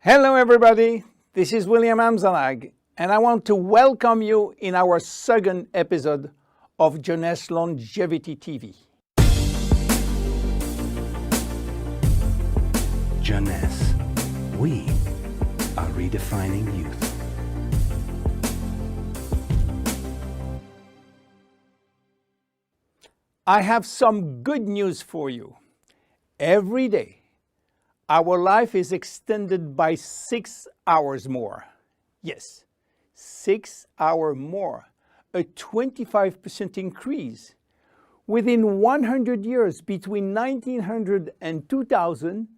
Hello everybody, this is William Amzalag, and I want to welcome you in our second episode of Jeunesse Longevity TV. Jeunesse, we are redefining youth. I have some good news for you. Every day, our life is extended by 6 hours more. Yes, 6 hours more, a 25% increase. Within 100 years, between 1900 and 2000,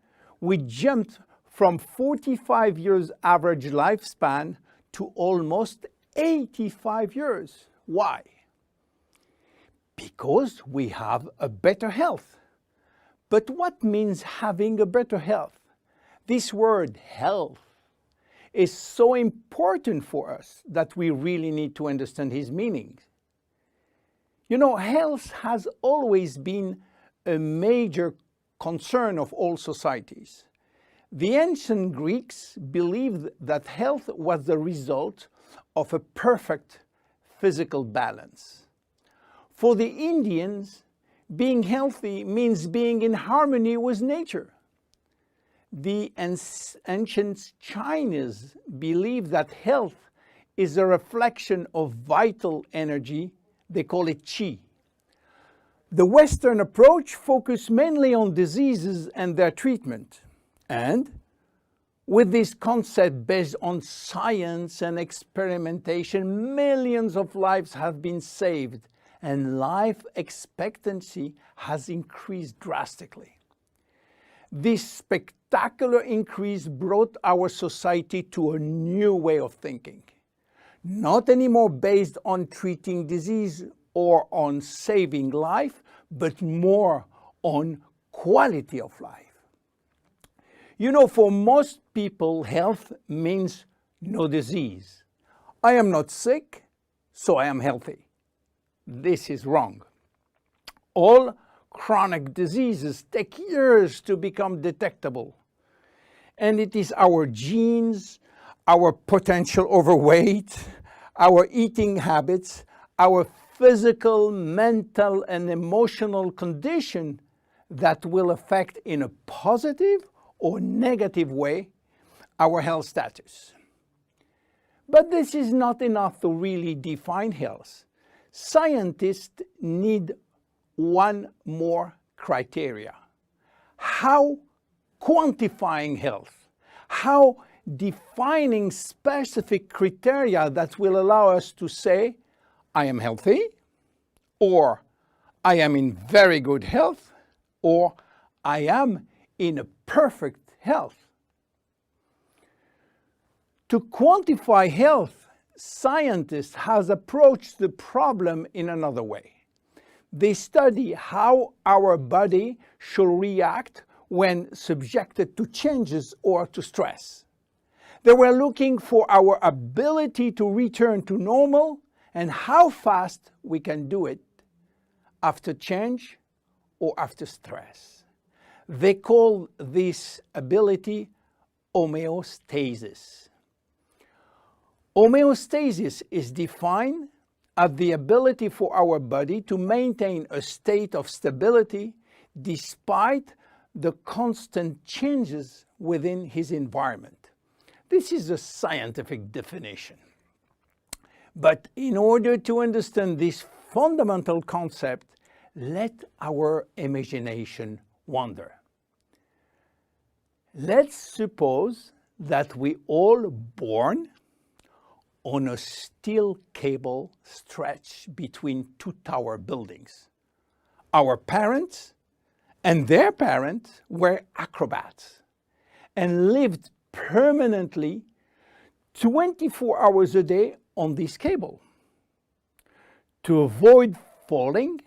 we jumped from 45 years average lifespan to almost 85 years. Why? Because we have a better health. But what means having a better health? This word health is so important for us that we really need to understand his meaning. You know, health has always been a major concern of all societies. The ancient Greeks believed that health was the result of a perfect physical balance. For the Indians, being healthy means being in harmony with nature. The ancient Chinese believed that health is a reflection of vital energy. They call it qi. The Western approach focused mainly on diseases and their treatment. And with this concept based on science and experimentation, millions of lives have been saved and life expectancy has increased drastically. This spectacular increase brought our society to a new way of thinking, not anymore based on treating disease or on saving life, but more on quality of life. You know, for most people, health means no disease. I am not sick, so I am healthy. This is wrong. All chronic diseases take years to become detectable. And it is our genes, our potential overweight, our eating habits, our physical, mental, and emotional condition that will affect in a positive or negative way our health status. But this is not enough to really define health. Scientists need one more criteria. How quantifying health, how defining specific criteria that will allow us to say, I am healthy, or I am in very good health, or I am in a perfect health. To quantify health, scientists have approached the problem in another way. They study how our body should react when subjected to changes or to stress. They were looking for our ability to return to normal and how fast we can do it after change or after stress. They call this ability homeostasis. Homeostasis is defined as the ability for our body to maintain a state of stability despite the constant changes within his environment. This is a scientific definition. But in order to understand this fundamental concept, let our imagination wander. Let's suppose that we all born on a steel cable stretched between two tower buildings. Our parents and their parents were acrobats and lived permanently 24 hours a day on this cable. To avoid falling,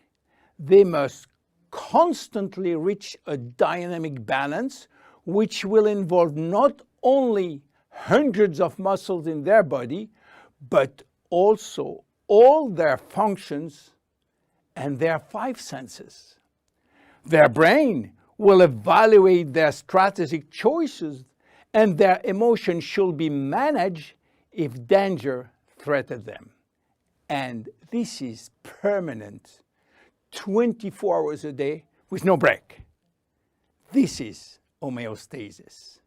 they must constantly reach a dynamic balance, which will involve not only hundreds of muscles in their body, but also all their functions and their 5 senses. Their brain will evaluate their strategic choices and their emotions should be managed if danger threatens them. And this is permanent, 24 hours a day with no break. This is homeostasis.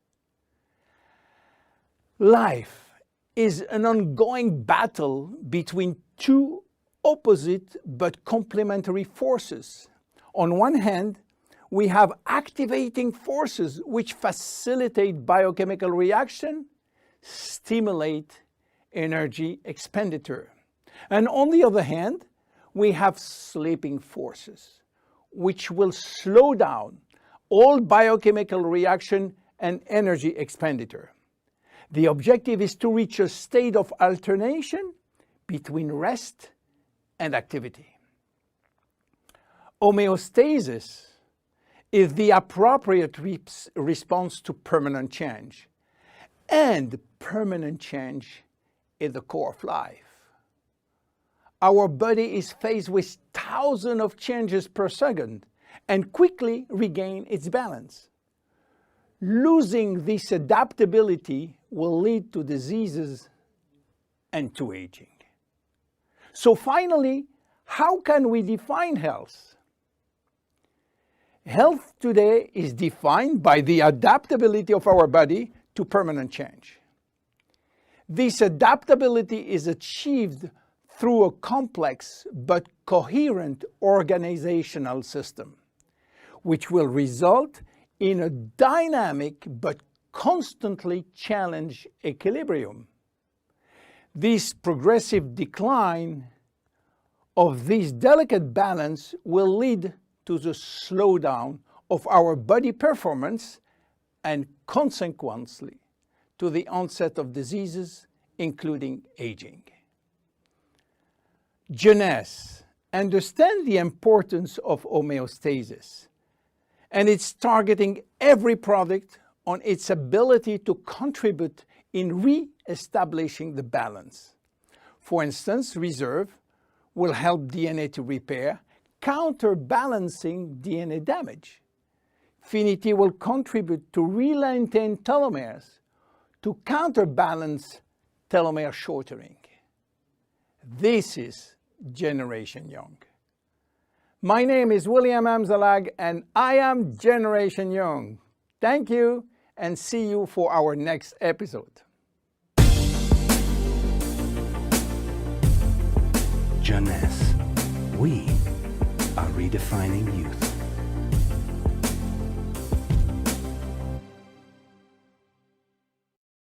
Life is an ongoing battle between two opposite but complementary forces. On one hand, we have activating forces which facilitate biochemical reaction, stimulate energy expenditure. And on the other hand, we have sleeping forces which will slow down all biochemical reaction and energy expenditure. The objective is to reach a state of alternation between rest and activity. Homeostasis is the appropriate response to permanent change. And permanent change is the core of life. Our body is faced with thousands of changes per second and quickly regain its balance. Losing this adaptability will lead to diseases and to aging. So finally, how can we define health? Health today is defined by the adaptability of our body to permanent change. This adaptability is achieved through a complex but coherent organizational system, which will result in a dynamic but constantly challenged equilibrium. This progressive decline of this delicate balance will lead to the slowdown of our body performance and consequently to the onset of diseases, including aging. Jeunesse understands the importance of homeostasis, and it's targeting every product on its ability to contribute in re-establishing the balance. For instance, Reserve will help DNA to repair, counterbalancing DNA damage. Finity will contribute to re-lengthen telomeres to counterbalance telomere shortening. This is Generation Young. My name is William Amzalag and I am Generation Young. Thank you and see you for our next episode. Jeunesse. We are redefining youth.